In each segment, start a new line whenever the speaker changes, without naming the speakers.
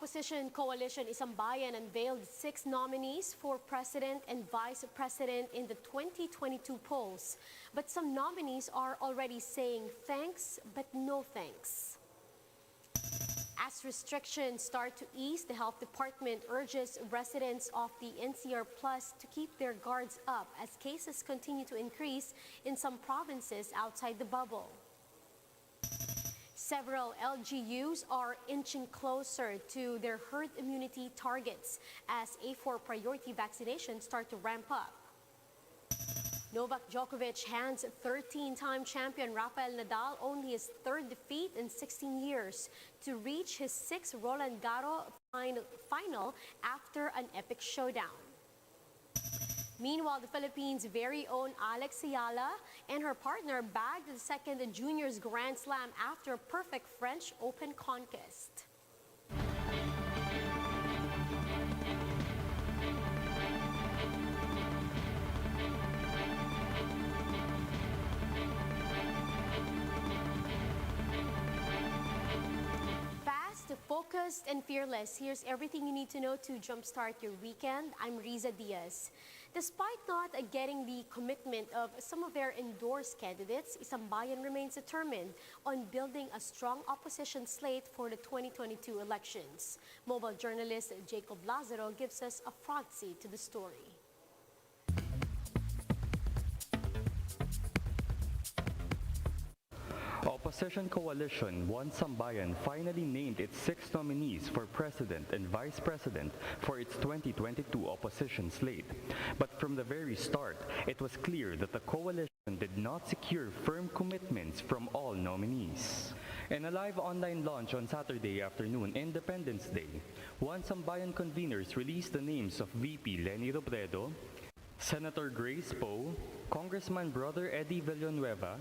Opposition coalition Isambayan unveiled 6 nominees for president and vice president in the 2022 polls. But some nominees are already saying thanks, but no thanks. As restrictions start to ease, the Health Department urges residents of the NCR Plus to keep their guards up as cases continue to increase in some provinces outside the bubble. Several LGUs are inching closer to their herd immunity targets as A4 priority vaccinations start to ramp up. Novak Djokovic hands 13-time champion Rafael Nadal only his third defeat in 16 years to reach his 6th Roland Garros final after an epic showdown. Meanwhile, the Philippines' very own Alex Ayala and her partner bagged the second Juniors Grand Slam after a perfect French Open conquest. Focused and fearless, here's everything you need to know to jumpstart your weekend. I'm Riza Diaz. Despite not getting the commitment of some of their endorsed candidates, Isambayan remains determined on building a strong opposition slate for the 2022 elections. Mobile journalist Jacob Lazaro gives us a front seat to the story.
Opposition coalition One Sambayan finally named its 6 nominees for president and vice president for its 2022 opposition slate. But from the very start, it was clear that the coalition did not secure firm commitments from all nominees. In a live online launch on Saturday afternoon, Independence Day, One Sambayan conveners released the names of VP Leni Robredo, Senator Grace Poe, Congressman Brother Eddie Villanueva,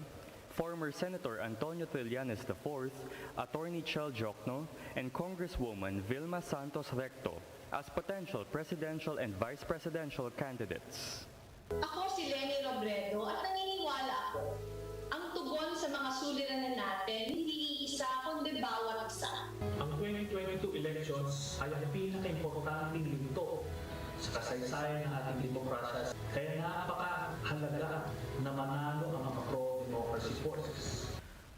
former Senator Antonio Trillanes IV, Attorney Chel Jokno, and Congresswoman Vilma Santos Recto as potential presidential and vice presidential candidates.
Ako si Leni Robredo at naniniwala ako, ang tugon sa mga suliranin natin hindi iisa kundi bawat isa.
Ang 2022 elections ay ang pinaka-importanting linto sa kasaysayan ng ating demokrasya. Kaya napakahalaga na manalo ang mga pro-democracy forces.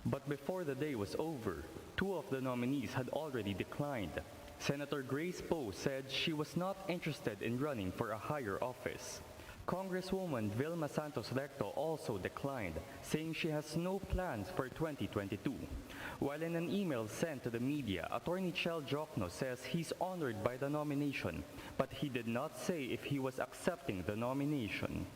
But before the day was over, 2 of the nominees had already declined. Senator Grace Poe said she was not interested in running for a higher office. Congresswoman Vilma Santos Recto also declined, saying she has no plans for 2022. While in an email sent to the media, Attorney Chel Jokno says he's honored by the nomination, but he did not say if he was accepting the nomination.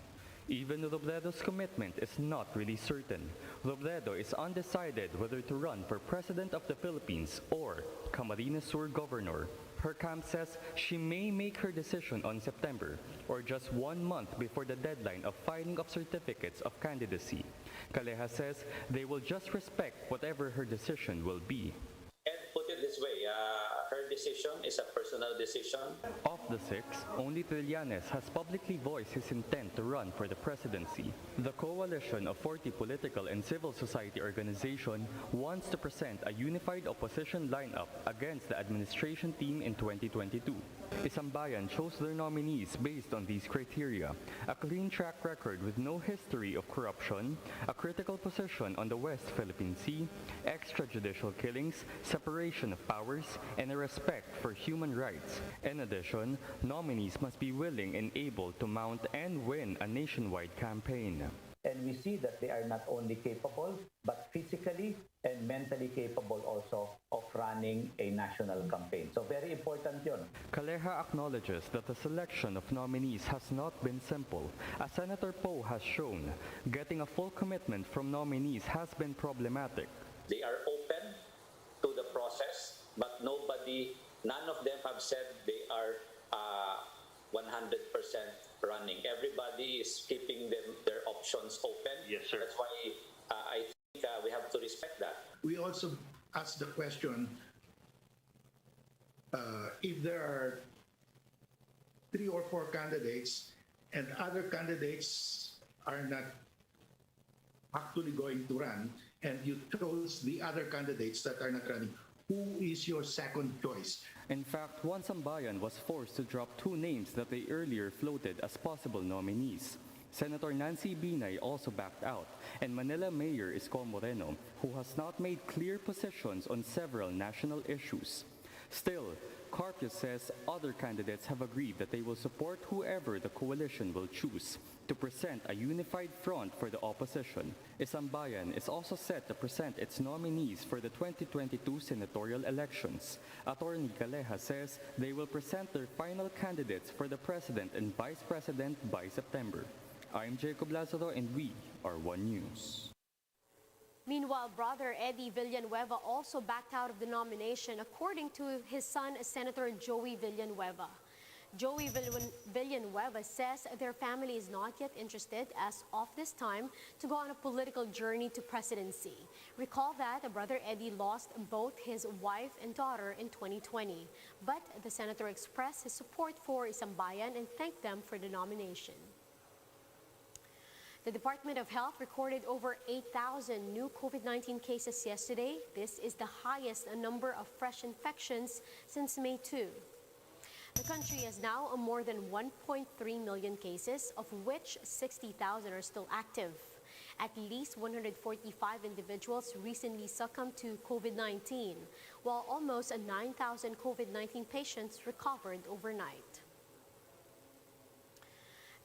Even Robredo's commitment is not really certain. Robredo is undecided whether to run for President of the Philippines or Camarines Sur Governor. Her camp says she may make her decision on September or just 1 month before the deadline of filing of certificates of candidacy. Calleja says they will just respect whatever her decision will be.
And put it this way, her decision is a personal decision.
Of the 6, only Trillanes has publicly voiced his intent to run for the presidency. The coalition of 40 political and civil society organizations wants to present a unified opposition lineup against the administration team in 2022. Isambayan chose their nominees based on these criteria: a clean track record with no history of corruption, a critical position on the West Philippine Sea, extrajudicial killings, separation of powers, and a respect for human rights. In addition, nominees must be willing and able to mount and win a nationwide campaign.
And we see that they are not only capable, but physically and mentally capable also of running a national campaign. So very important yun.
Calleja acknowledges that the selection of nominees has not been simple. As Senator Poe has shown, getting a full commitment from nominees has been problematic.
They are open to the process, but none of them have said they are 100% running. Everybody is keeping their options open.
Yes, sir.
That's why I think we have to respect that.
We also ask the question, if there are 3 or 4 candidates and other candidates are not actually going to run, and you chose the other candidates that are not running, who is your second choice?
In fact, one Sambayan was forced to drop two names that they earlier floated as possible nominees. Senator Nancy Binay also backed out, and Manila Mayor Isko Moreno, who has not made clear positions on several national issues. Still, Carpio says other candidates have agreed that they will support whoever the coalition will choose to present a unified front for the opposition. Isambayan is also set to present its nominees for the 2022 senatorial elections. Attorney Caleja says they will present their final candidates for the president and vice president by September. I'm Jacob Lazaro and we are One News.
Meanwhile, brother Eddie Villanueva also backed out of the nomination, according to his son, Senator Joey Villanueva. Joey Villanueva says their family is not yet interested, as of this time, to go on a political journey to presidency. Recall that brother Eddie lost both his wife and daughter in 2020. But the senator expressed his support for Isambayan and thanked them for the nomination. The Department of Health recorded over 8,000 new COVID-19 cases yesterday. This is the highest number of fresh infections since May 2. The country has now more than 1.3 million cases, of which 60,000 are still active. At least 145 individuals recently succumbed to COVID-19, while almost 9,000 COVID-19 patients recovered overnight.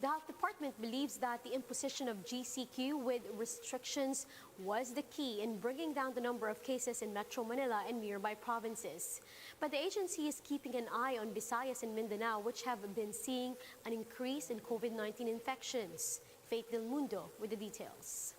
The Health Department believes that the imposition of GCQ with restrictions was the key in bringing down the number of cases in Metro Manila and nearby provinces. But the agency is keeping an eye on Visayas and Mindanao, which have been seeing an increase in COVID-19 infections. Faith Del Mundo with the details.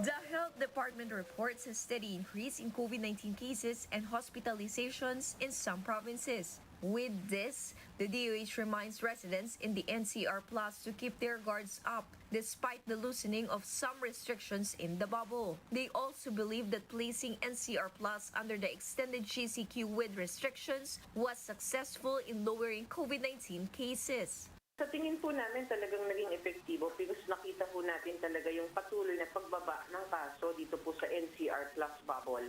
The Health Department reports a steady increase in COVID-19 cases and hospitalizations in some provinces. With this, the DOH reminds residents in the NCR Plus to keep their guards up despite the loosening of some restrictions in the bubble. They also believe that placing NCR Plus under the extended GCQ with restrictions was successful in lowering COVID-19 cases.
Sa tingin po namin talagang naging epektibo because nakita po natin talaga yung patuloy na pagbaba ng kaso dito po sa NCR Plus bubble.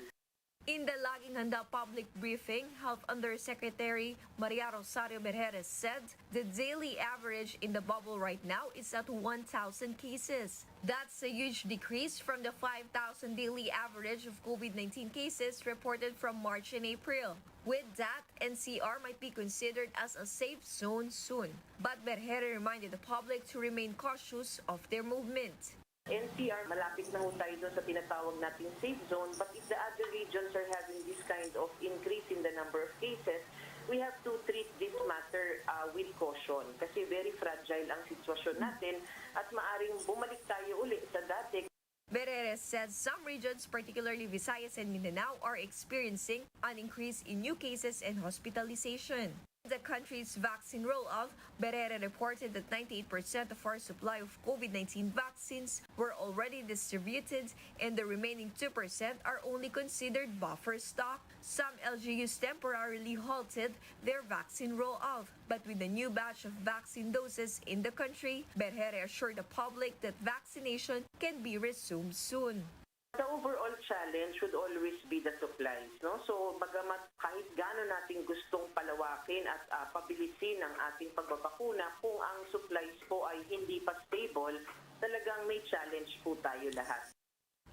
In the Laging Handa public briefing, Health Undersecretary Maria Rosario Berheres said the daily average in the bubble right now is at 1,000 cases. That's a huge decrease from the 5,000 daily average of COVID-19 cases reported from March and April. With that, NCR might be considered as a safe zone soon. But Berheres reminded the public to remain cautious of their movement.
NCR, malapit na ho tayo doon sa tinatawag nating safe zone, but if the other regions are having this kind of increase in the number of cases, we have to treat this matter with caution kasi very fragile ang sitwasyon natin at maaring bumalik tayo ulit sa dati.
Berheres said some regions, particularly Visayas and Mindanao, are experiencing an increase in new cases and hospitalization. The country's vaccine rollout, Berheres reported that 98% of our supply of COVID-19 vaccines were already distributed and the remaining 2% are only considered buffer stock. Some LGUs temporarily halted their vaccine rollout. But with the new batch of vaccine doses in the country, Berheres assured the public that vaccination can be resumed soon.
The overall challenge should always be the supplies, no? So, bagamat kahit gaano natin gustong palawakin at pabilisin ang ating pagbabakuna, kung ang supplies po ay hindi pa stable, talagang may challenge po tayo lahat.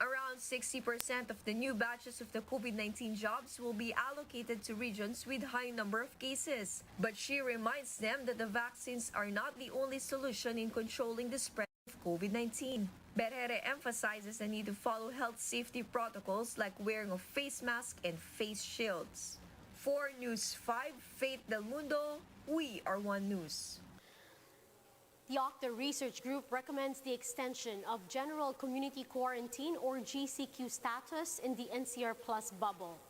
Around 60% of the new batches of the COVID-19 jobs will be allocated to regions with high number of cases. But she reminds them that the vaccines are not the only solution in controlling the spread of COVID-19. Berheres emphasizes the need to follow health safety protocols like wearing of face masks and face shields. For News 5, Faith Del Mundo, we are One News.
The OCTA Research Group recommends the extension of General Community Quarantine or GCQ status in the NCR Plus bubble.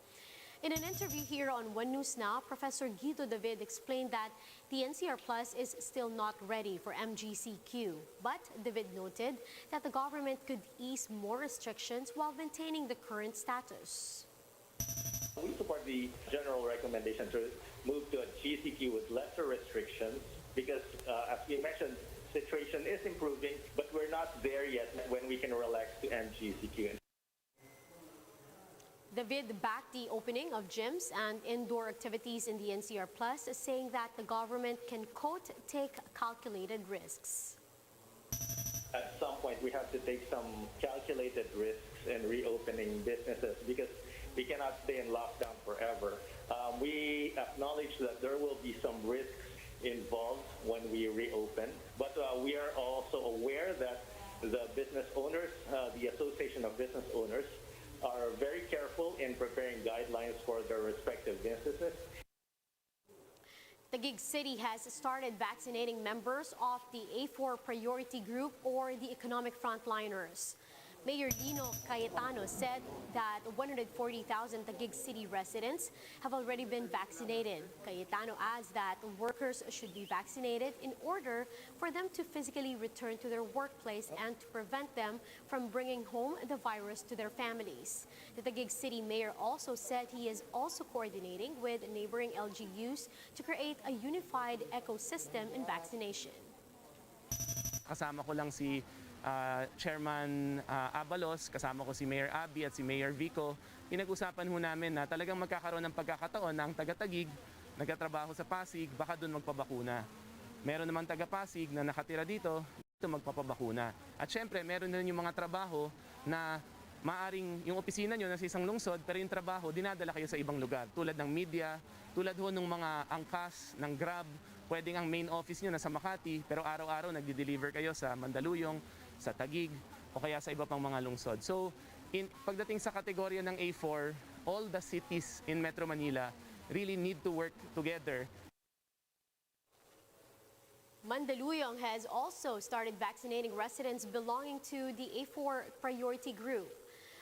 In an interview here on One News Now, Professor Guido David explained that the NCR Plus is still not ready for MGCQ. But David noted that the government could ease more restrictions while maintaining the current status.
We support the general recommendation to move to a GCQ with lesser restrictions because, as we mentioned, situation is improving, but we're not there yet when we can relax to MGCQ.
David backed the opening of gyms and indoor activities in the NCR Plus, saying that the government can, quote, take calculated risks.
At some point, we have to take some calculated risks in reopening businesses because we cannot stay in lockdown forever. We acknowledge that there will be some risks involved when we reopen, but we are also aware that the business owners, the Association of Business Owners, are very careful in preparing guidelines for their respective businesses.
Taguig City has started vaccinating members of the A4 priority group or the economic frontliners. Mayor Dino Cayetano said that 140,000 Taguig City residents have already been vaccinated. Cayetano adds that workers should be vaccinated in order for them to physically return to their workplace and to prevent them from bringing home the virus to their families. The Taguig City mayor also said he is also coordinating with neighboring LGUs to create a unified ecosystem in vaccination.
Kasama ko lang si Chairman Abalos, kasama ko si Mayor Abby at si Mayor Vico. Pinag-usapan ho namin na talagang magkakaroon ng pagkakataon na ang taga-Taguig, nagtatrabaho sa Pasig, baka doon magpabakuna. Meron naman taga-Pasig na nakatira dito magpapabakuna. At syempre, meron din yung mga trabaho na maaring yung opisina nyo nasa isang lungsod, pero yung trabaho, dinadala kayo sa ibang lugar. Tulad ng media, tulad ho ng mga angkas, ng Grab, pwedeng ang main office nyo nasa Makati, pero araw-araw nagdi-deliver kayo sa Mandaluyong, sa Taguig, o kaya sa iba pang mga lungsod. So, pagdating sa kategorya ng A4, all the cities in Metro Manila really need to work together.
Mandaluyong has also started vaccinating residents belonging to the A4 priority group.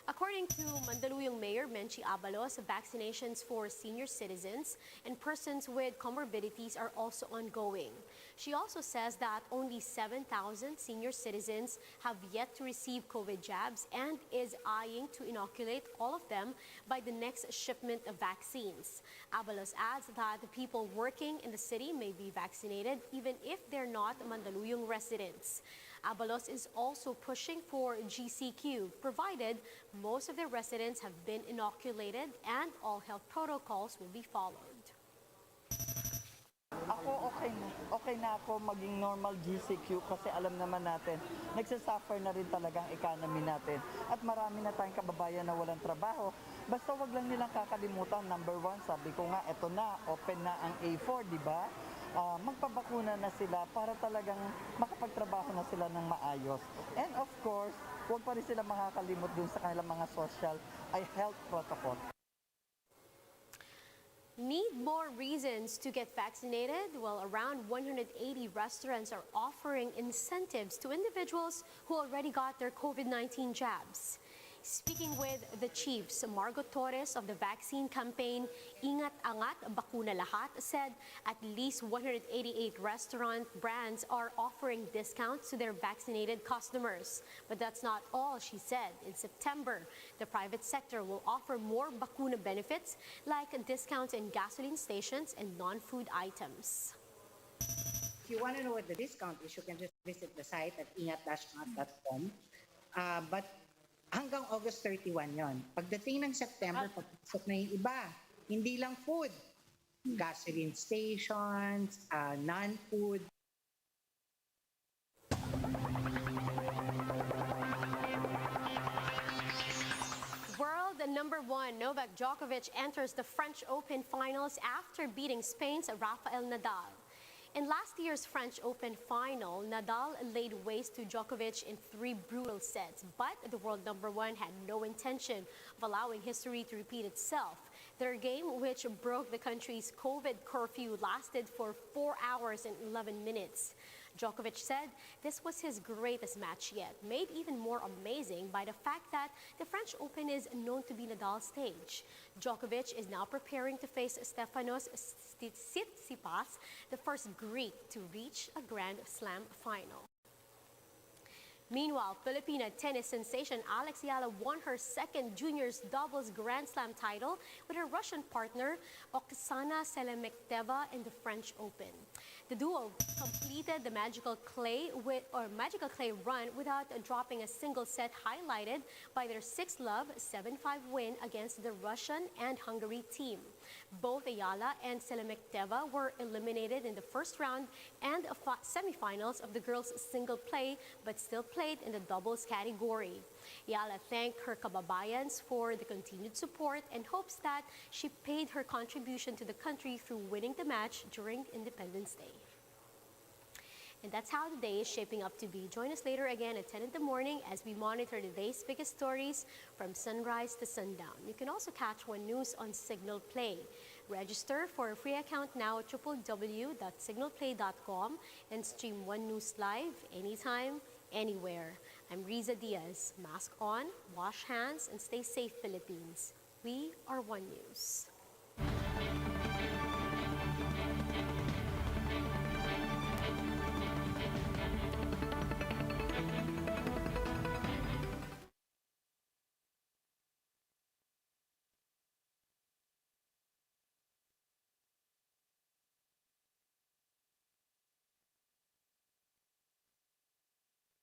According to Mandaluyong Mayor Menchi Abalos, vaccinations for senior citizens and persons with comorbidities are also ongoing. She also says that only 7,000 senior citizens have yet to receive COVID jabs and is eyeing to inoculate all of them by the next shipment of vaccines. Abalos adds that the people working in the city may be vaccinated even if they're not Mandaluyong residents. Abalos is also pushing for GCQ, provided most of their residents have been inoculated and all health protocols will be followed.
Ako okay na ako maging normal GCQ kasi alam naman natin, nagsasuffer na rin talagang economy natin. At marami na tayong kababayan na walang trabaho. Basta wag lang nilang kakalimutan, number one, sabi ko nga, eto na, open na ang A4, di ba? Magpabakuna na sila para talagang makapagtrabaho na sila ng maayos. And of course, huwag pa rin sila makakalimot dun sa kanilang mga social ay health protocol.
Need more reasons to get vaccinated? Well, around 180 restaurants are offering incentives to individuals who already got their COVID-19 jabs. Speaking with the chiefs, Margot Torres of the vaccine campaign Ingat Angat Bakuna Lahat said at least 188 restaurant brands are offering discounts to their vaccinated customers. But that's not all, she said. In September, the private sector will offer more bakuna benefits like discounts in gasoline stations and non-food items.
If you want to know what the discount is, you can just visit the site at ingat-angat.com. But hanggang August 31 yon. Pagdating ng September, pagpasok na yung iba, hindi lang food, gasoline stations, non-food.
World number one Novak Djokovic enters the French Open finals after beating Spain's Rafael Nadal. In last year's French Open final, Nadal laid waste to Djokovic in 3 brutal sets, but the world number one had no intention of allowing history to repeat itself. Their game, which broke the country's COVID curfew, lasted for 4 hours and 11 minutes. Djokovic said this was his greatest match yet, made even more amazing by the fact that the French Open is known to be Nadal's stage. Djokovic is now preparing to face Stefanos Tsitsipas, the first Greek to reach a Grand Slam final. Meanwhile, Filipina tennis sensation Alex Yala won her second juniors doubles Grand Slam title with her Russian partner Oksana Selemekteva in the French Open. The duo completed the magical clay run without dropping a single set, highlighted by their 6-love 7-5 win against the Russian and Hungary team. Both Ayala and Selemekteva were eliminated in the first round and semifinals of the girls' single play, but still played in the doubles category. Ayala thanked her kababayans for the continued support and hopes that she paid her contribution to the country through winning the match during Independence Day. And that's how the day is shaping up to be. Join us later again at 10 in the morning as we monitor the day's biggest stories from sunrise to sundown. You can also catch One News on Signal Play. Register for a free account now at www.signalplay.com and stream One News live anytime, anywhere. I'm Riza Diaz. Mask on, wash hands, and stay safe, Philippines. We are One News.